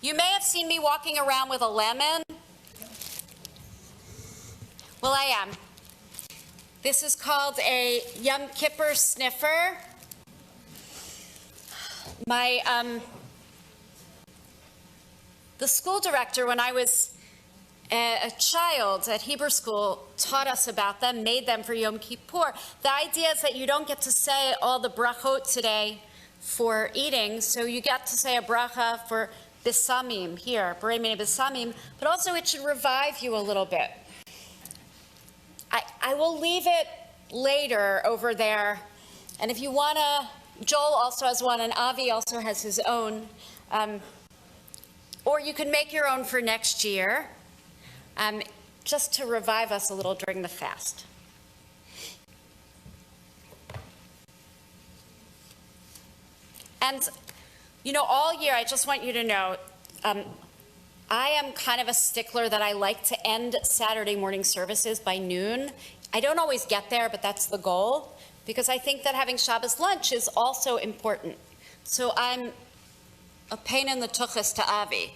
You may have seen me walking around with a lemon. Well, I am. This is called a Yom Kippur sniffer. The school director, when I was a child at Hebrew school, taught us about them, made them for Yom Kippur. The idea is that you don't get to say all the brachot today for eating, so you get to say a bracha for bisamim here, Borei Mini bisamim, but also it should revive you a little bit. I will leave it later over there, and if you want to, Joel also has one, and Avi also has his own, or you can make your own for next year, just to revive us a little during the fast. And, you know, all year, I just want you to know, I am kind of a stickler that I like to end Saturday morning services by noon. I don't always get there, but that's the goal, because I think that having Shabbos lunch is also important. So I'm a pain in the tuchus to Avi.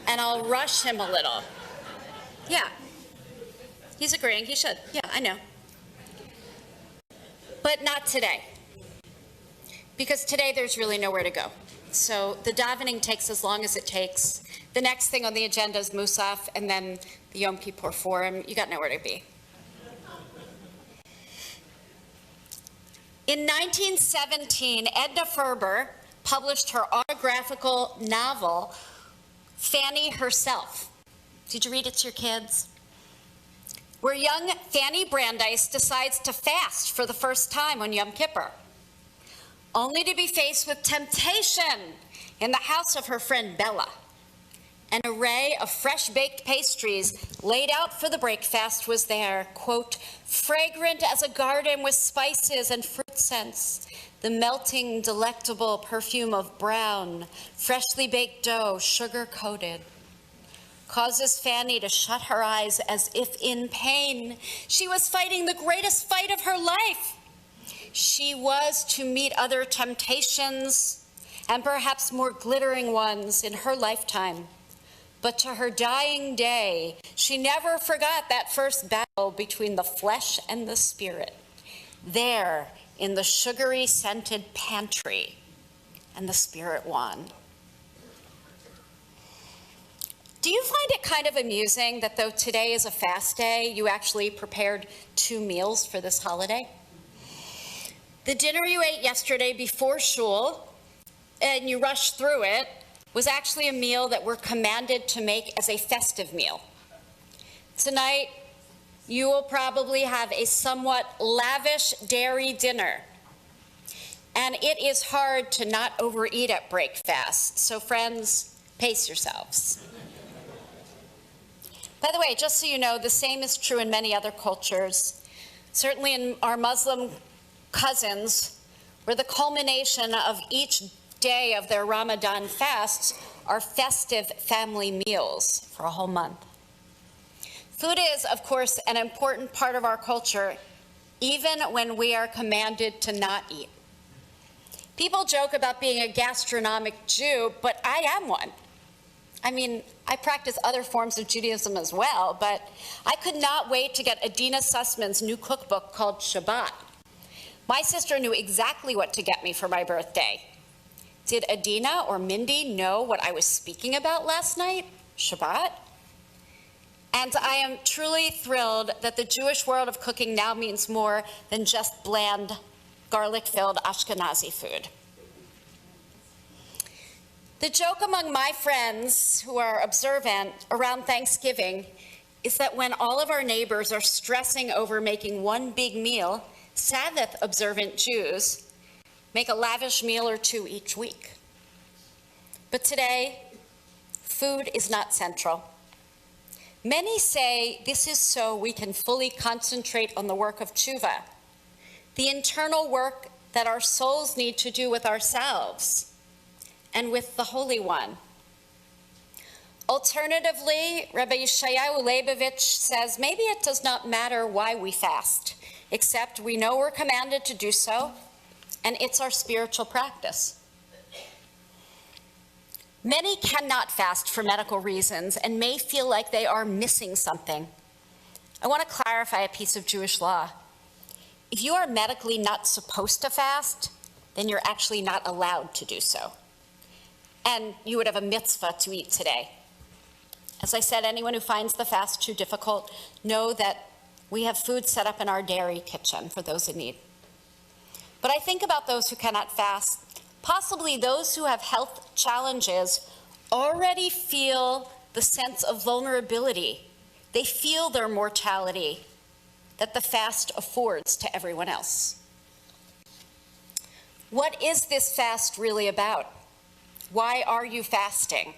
And I'll rush him a little. Yeah. He's agreeing. He should. Yeah, I know. But not today. Because today there's really nowhere to go. So the davening takes as long as it takes. The next thing on the agenda is Musaf, and then the Yom Kippur Forum. You got nowhere to be. In 1917, Edna Ferber published her autographical novel, Fanny Herself. Did you read it to your kids? Where young Fanny Brandeis decides to fast for the first time on Yom Kippur, only to be faced with temptation in the house of her friend Bella. An array of fresh-baked pastries laid out for the breakfast was there, quote, fragrant as a garden with spices and fruit scents, the melting, delectable perfume of brown, freshly baked dough, sugar-coated, causes Fanny to shut her eyes as if in pain. She was fighting the greatest fight of her life. She was to meet other temptations, and perhaps more glittering ones in her lifetime. But to her dying day, she never forgot that first battle between the flesh and the spirit, there in the sugary scented pantry, and the spirit won. Do you find it kind of amusing that though today is a fast day, you actually prepared 2 meals for this holiday? The dinner you ate yesterday before shul, and you rushed through it, was actually a meal that we're commanded to make as a festive meal. Tonight, you will probably have a somewhat lavish dairy dinner. And it is hard to not overeat at breakfast. So friends, pace yourselves. By the way, just so you know, the same is true in many other cultures. Certainly in our Muslim cousins, where the culmination of each day of their Ramadan fasts are festive family meals for a whole month. Food is, of course, an important part of our culture, even when we are commanded to not eat. People joke about being a gastronomic Jew, but I am one. I mean, I practice other forms of Judaism as well, but I could not wait to get Adina Sussman's new cookbook called Shabbat. My sister knew exactly what to get me for my birthday. Did Adina or Mindy know what I was speaking about last night? Shabbat? And I am truly thrilled that the Jewish world of cooking now means more than just bland, garlic-filled Ashkenazi food. The joke among my friends who are observant around Thanksgiving is that when all of our neighbors are stressing over making one big meal, Sabbath-observant Jews make a lavish meal or 2 each week. But today, food is not central. Many say this is so we can fully concentrate on the work of tshuva, the internal work that our souls need to do with ourselves and with the Holy One. Alternatively, Rabbi Yeshayahu Leibovich says maybe it does not matter why we fast, except we know we're commanded to do so, and it's our spiritual practice. Many cannot fast for medical reasons and may feel like they are missing something. I want to clarify a piece of Jewish law. If you are medically not supposed to fast, then you're actually not allowed to do so. And you would have a mitzvah to eat today. As I said, anyone who finds the fast too difficult, know that we have food set up in our dairy kitchen for those in need. But I think about those who cannot fast. Possibly those who have health challenges already feel the sense of vulnerability. They feel their mortality that the fast affords to everyone else. What is this fast really about? Why are you fasting?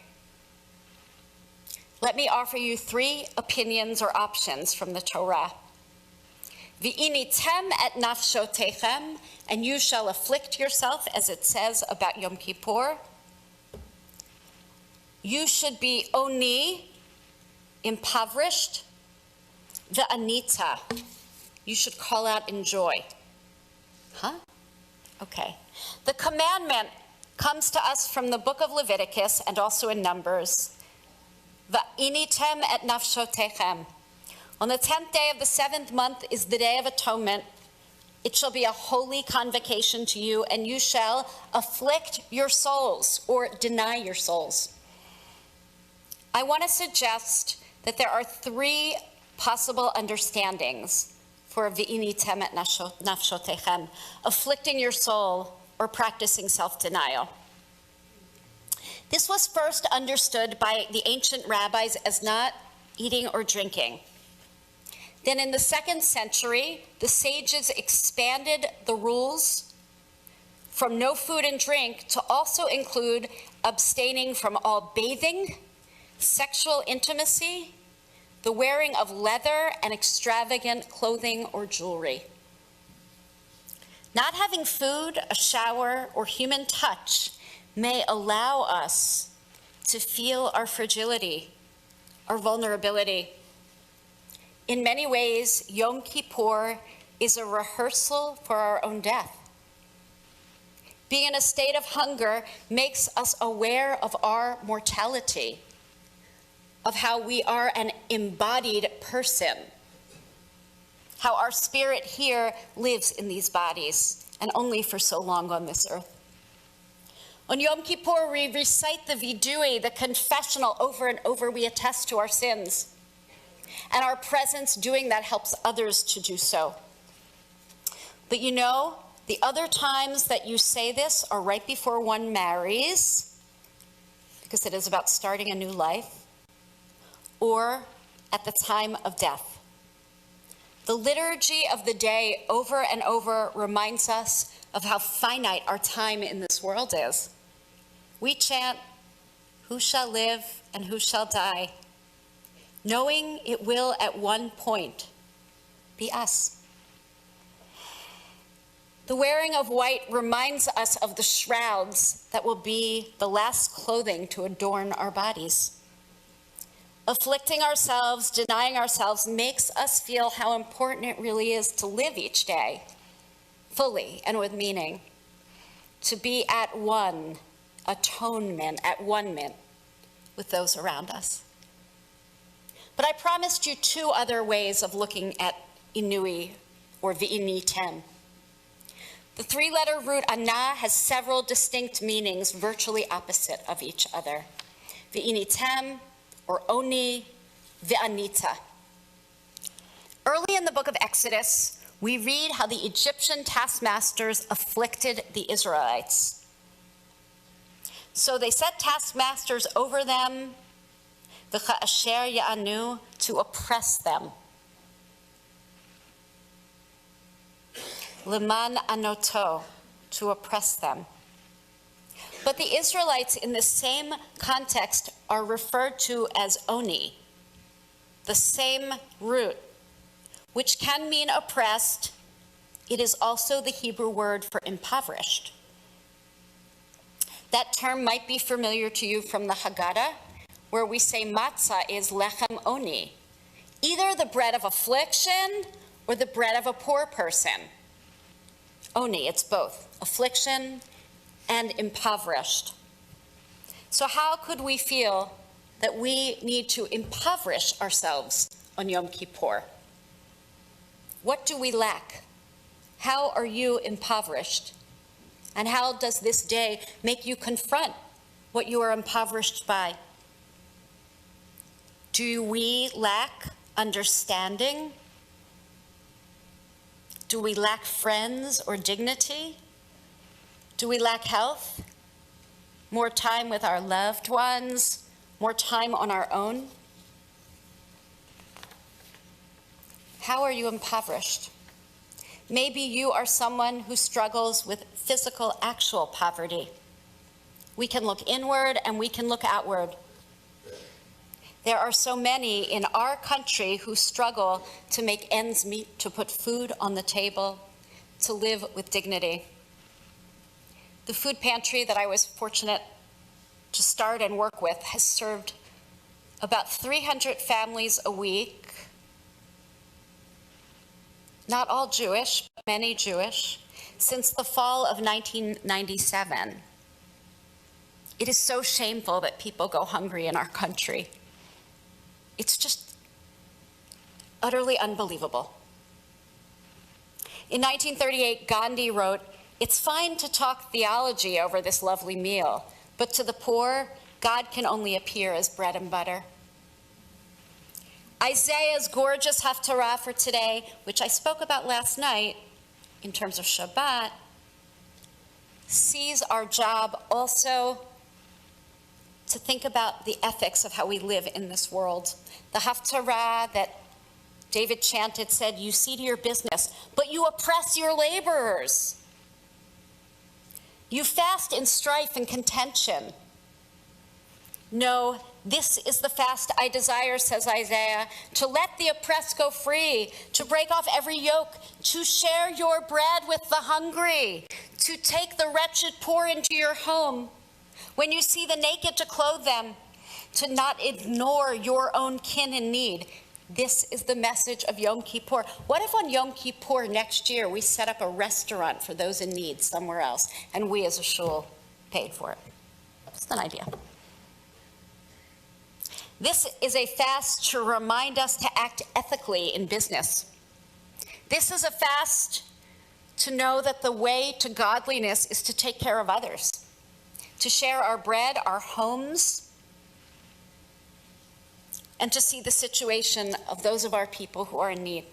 Let me offer you 3 opinions or options from the Torah. V'initem et nafshotechem, and you shall afflict yourself, as it says about Yom Kippur. You should be oni, impoverished. V'anita, you should call out in joy. Huh? Okay. The commandment comes to us from the book of Leviticus and also in Numbers. Va'initem et nafshotechem. On the 10th day of the 7th month is the Day of Atonement. It shall be a holy convocation to you, and you shall afflict your souls, or deny your souls. I want to suggest that there are 3 possible understandings for v'initem et nafshotechem, afflicting your soul or practicing self-denial. This was first understood by the ancient rabbis as not eating or drinking. Then in the 2nd century, the sages expanded the rules from no food and drink to also include abstaining from all bathing, sexual intimacy, the wearing of leather and extravagant clothing or jewelry. Not having food, a shower, or human touch may allow us to feel our fragility, our vulnerability. In many ways, Yom Kippur is a rehearsal for our own death. Being in a state of hunger makes us aware of our mortality, of how we are an embodied person, how our spirit here lives in these bodies, and only for so long on this earth. On Yom Kippur, we recite the vidui, the confessional, over and over. We attest to our sins. And our presence doing that helps others to do so. But you know, the other times that you say this are right before one marries, because it is about starting a new life, or at the time of death. The liturgy of the day over and over reminds us of how finite our time in this world is. We chant, "Who shall live and who shall die?" knowing it will at one point be us. The wearing of white reminds us of the shrouds that will be the last clothing to adorn our bodies. Afflicting ourselves, denying ourselves, makes us feel how important it really is to live each day fully and with meaning, to be at one atonement, at one with those around us. But I promised you 2 other ways of looking at inui, or v'initem. The 3-letter root ana has several distinct meanings virtually opposite of each other. V'initem, or oni, v'anita. Early in the book of Exodus, we read how the Egyptian taskmasters afflicted the Israelites. So they set taskmasters over them, v'cha'asher ya'anu, to oppress them. Leman anoto, to oppress them. But the Israelites in the same context are referred to as oni, the same root, which can mean oppressed. It is also the Hebrew word for impoverished. That term might be familiar to you from the Haggadah, where we say matzah is lechem oni, either the bread of affliction or the bread of a poor person. Oni, it's both, affliction and impoverished. So how could we feel that we need to impoverish ourselves on Yom Kippur? What do we lack? How are you impoverished? And how does this day make you confront what you are impoverished by? Do we lack understanding? Do we lack friends or dignity? Do we lack health? More time with our loved ones? More time on our own? How are you impoverished? Maybe you are someone who struggles with physical, actual poverty. We can look inward and we can look outward. There are so many in our country who struggle to make ends meet, to put food on the table, to live with dignity. The food pantry that I was fortunate to start and work with has served about 300 families a week, not all Jewish, but many Jewish, since the fall of 1997. It is so shameful that people go hungry in our country. It's just utterly unbelievable. In 1938, Gandhi wrote, "It's fine to talk theology over this lovely meal, but to the poor, God can only appear as bread and butter." Isaiah's gorgeous Haftarah for today, which I spoke about last night in terms of Shabbat, sees our job also to think about the ethics of how we live in this world. The Haftarah that David chanted said, "You see to your business, but you oppress your laborers. You fast in strife and contention. No, this is the fast I desire," says Isaiah, "to let the oppressed go free, to break off every yoke, to share your bread with the hungry, to take the wretched poor into your home. When you see the naked, to clothe them, to not ignore your own kin in need." This is the message of Yom Kippur. What if on Yom Kippur next year we set up a restaurant for those in need somewhere else and we as a shul paid for it? Just an idea. This is a fast to remind us to act ethically in business. This is a fast to know that the way to godliness is to take care of others, to share our bread, our homes, and to see the situation of those of our people who are in need.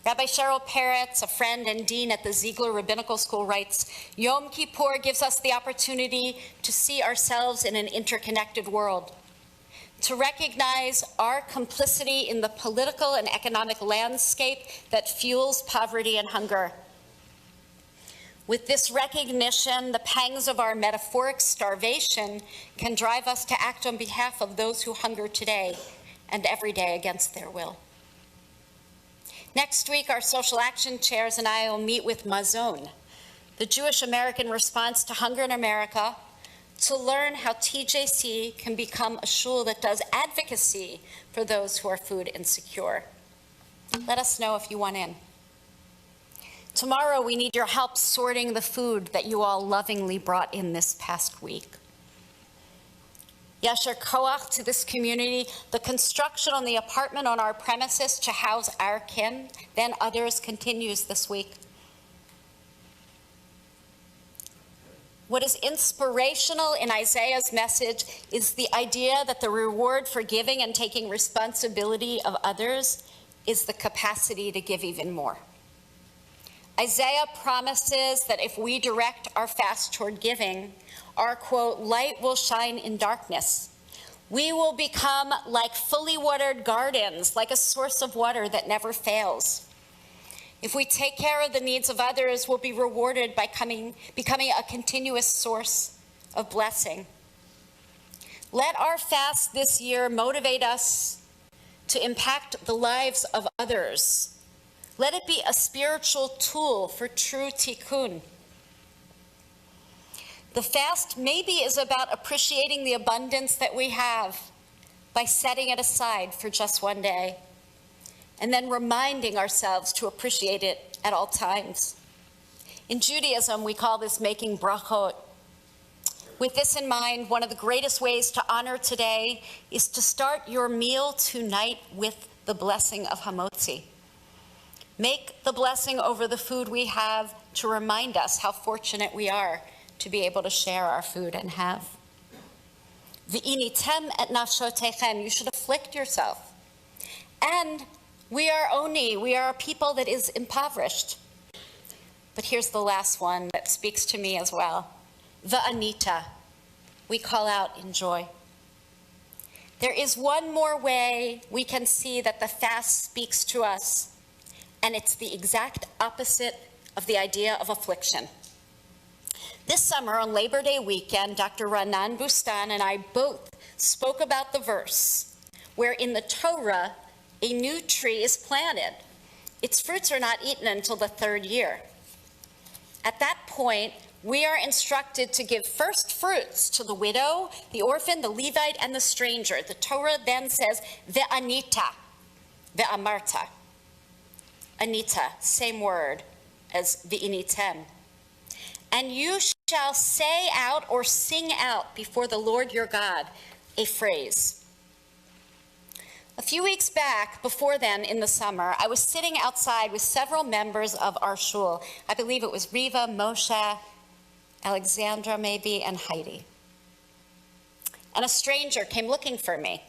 Rabbi Cheryl Peretz, a friend and dean at the Ziegler Rabbinical School, writes, "Yom Kippur gives us the opportunity to see ourselves in an interconnected world, to recognize our complicity in the political and economic landscape that fuels poverty and hunger. With this recognition, the pangs of our metaphoric starvation can drive us to act on behalf of those who hunger today and every day against their will." Next week, our social action chairs and I will meet with Mazon, the Jewish American response to hunger in America, to learn how TJC can become a shul that does advocacy for those who are food insecure. Let us know if you want in. Tomorrow, we need your help sorting the food that you all lovingly brought in this past week. Yasher koach to this community. The construction on the apartment on our premises to house our kin, then others, continues this week. What is inspirational in Isaiah's message is the idea that the reward for giving and taking responsibility of others is the capacity to give even more. Isaiah promises that if we direct our fast toward giving, our, quote, light will shine in darkness. We will become like fully watered gardens, like a source of water that never fails. If we take care of the needs of others, we'll be rewarded by becoming a continuous source of blessing. Let our fast this year motivate us to impact the lives of others. Let it be a spiritual tool for true tikkun. The fast maybe is about appreciating the abundance that we have by setting it aside for just one day, and then reminding ourselves to appreciate it at all times. In Judaism, we call this making brachot. With this in mind, one of the greatest ways to honor today is to start your meal tonight with the blessing of Hamotzi. Make the blessing over the food we have to remind us how fortunate we are to be able to share our food and have. V'initem et nafshotechem, you should afflict yourself. And we are oni, we are a people that is impoverished. But here's the last one that speaks to me as well. Va'anita, we call out in joy. There is one more way we can see that the fast speaks to us, and it's the exact opposite of the idea of affliction. This summer on Labor Day weekend, Dr. Ranan Bustan and I both spoke about the verse where in the Torah, a new tree is planted. Its fruits are not eaten until the 3rd year. At that point, we are instructed to give first fruits to the widow, the orphan, the Levite, and the stranger. The Torah then says, ve'anita, ve'amarta. Anita, same word as ve'initem. And you shall say out or sing out before the Lord your God a phrase. A few weeks back, before then in the summer, I was sitting outside with several members of our shul. I believe it was Riva, Moshe, Alexandra maybe, and Heidi. And a stranger came looking for me.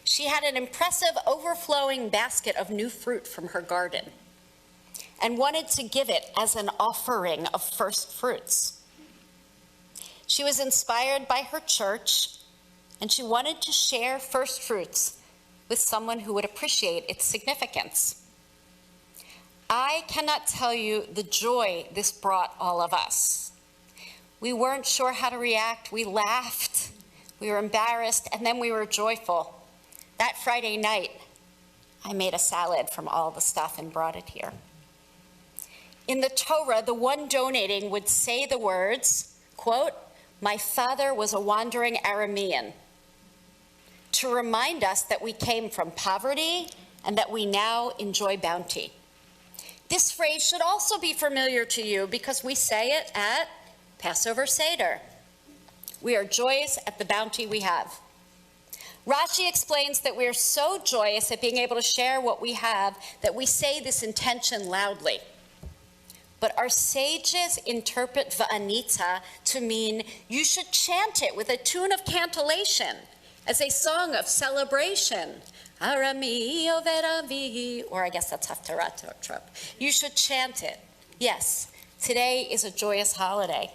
She had an impressive overflowing basket of new fruit from her garden and wanted to give it as an offering of first fruits. She was inspired by her church, and she wanted to share first fruits with someone who would appreciate its significance. I cannot tell you the joy this brought all of us. We weren't sure how to react. We laughed, we were embarrassed, and then we were joyful. That Friday night, I made a salad from all the stuff and brought it here. In the Torah, the one donating would say the words, quote, "My father was a wandering Aramean," to remind us that we came from poverty and that we now enjoy bounty. This phrase should also be familiar to you because we say it at Passover Seder. We are joyous at the bounty we have. Rashi explains that we are so joyous at being able to share what we have that we say this intention loudly. But our sages interpret va'anita to mean you should chant it with a tune of cantillation, as a song of celebration. Arami oved avi, or I guess that's Haftarah trope. You should chant it. Yes, today is a joyous holiday.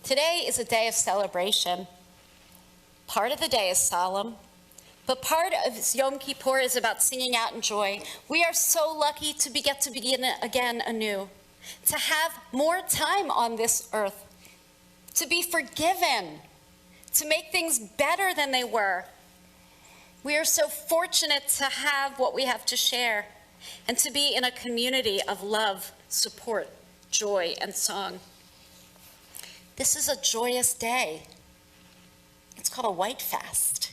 Today is a day of celebration. Part of the day is solemn, but part of Yom Kippur is about singing out in joy. We are so lucky to get to begin again anew, to have more time on this earth, to be forgiven, to make things better than they were. We are so fortunate to have what we have to share and to be in a community of love, support, joy, and song. This is a joyous day. It's called a white fast.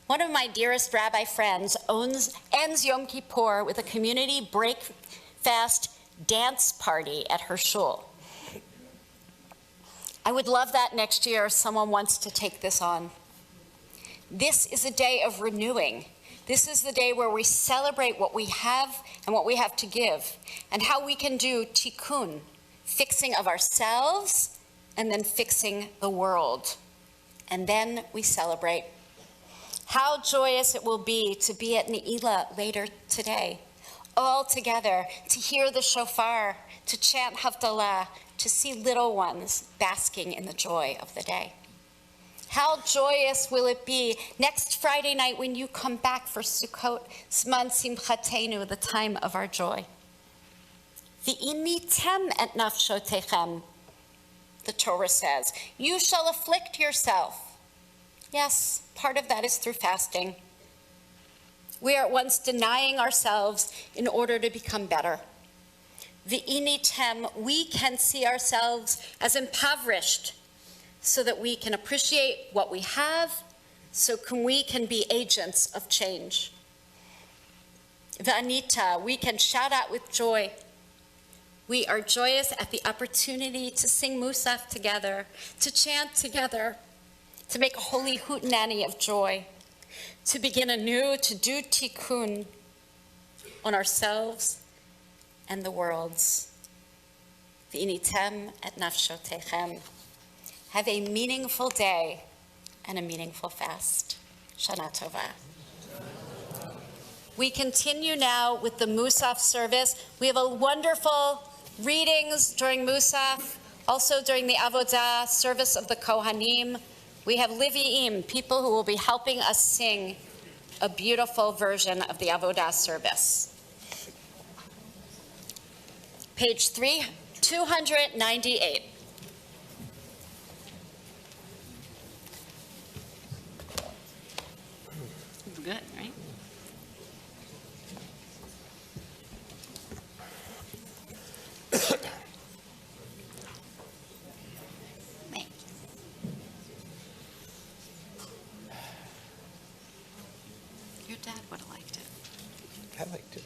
One of my dearest rabbi friends ends Yom Kippur with a community breakfast dance party at her shul. I would love that next year if someone wants to take this on. This is a day of renewing. This is the day where we celebrate what we have and what we have to give, and how we can do tikkun, fixing of ourselves, and then fixing the world. And then we celebrate. How joyous it will be to be at Ne'ilah later today, all together, to hear the shofar, to chant Havdalah, to see little ones basking in the joy of the day. How joyous will it be next Friday night when you come back for Sukkot, Zman Simchatenu, the time of our joy. V'initem et nafshotechem, the Torah says. You shall afflict yourself. Yes, part of that is through fasting. We are at once denying ourselves in order to become better. V'initem, we can see ourselves as impoverished so that we can appreciate what we have, so we can be agents of change. V'anita, we can shout out with joy. We are joyous at the opportunity to sing Musaf together, to chant together, to make a holy hootenanny of joy, to begin anew, to do tikkun on ourselves and the worlds. V'initem et nafshotechem. Have a meaningful day and a meaningful fast. Shana Tova. We continue now with the Musaf service. We have a wonderful readings during Musaf, also during the Avodah service of the Kohanim. We have Livi'im, people who will be helping us sing a beautiful version of the Avodah service. Page 298. Good, right? Thank you. Your dad would have liked it. I liked it.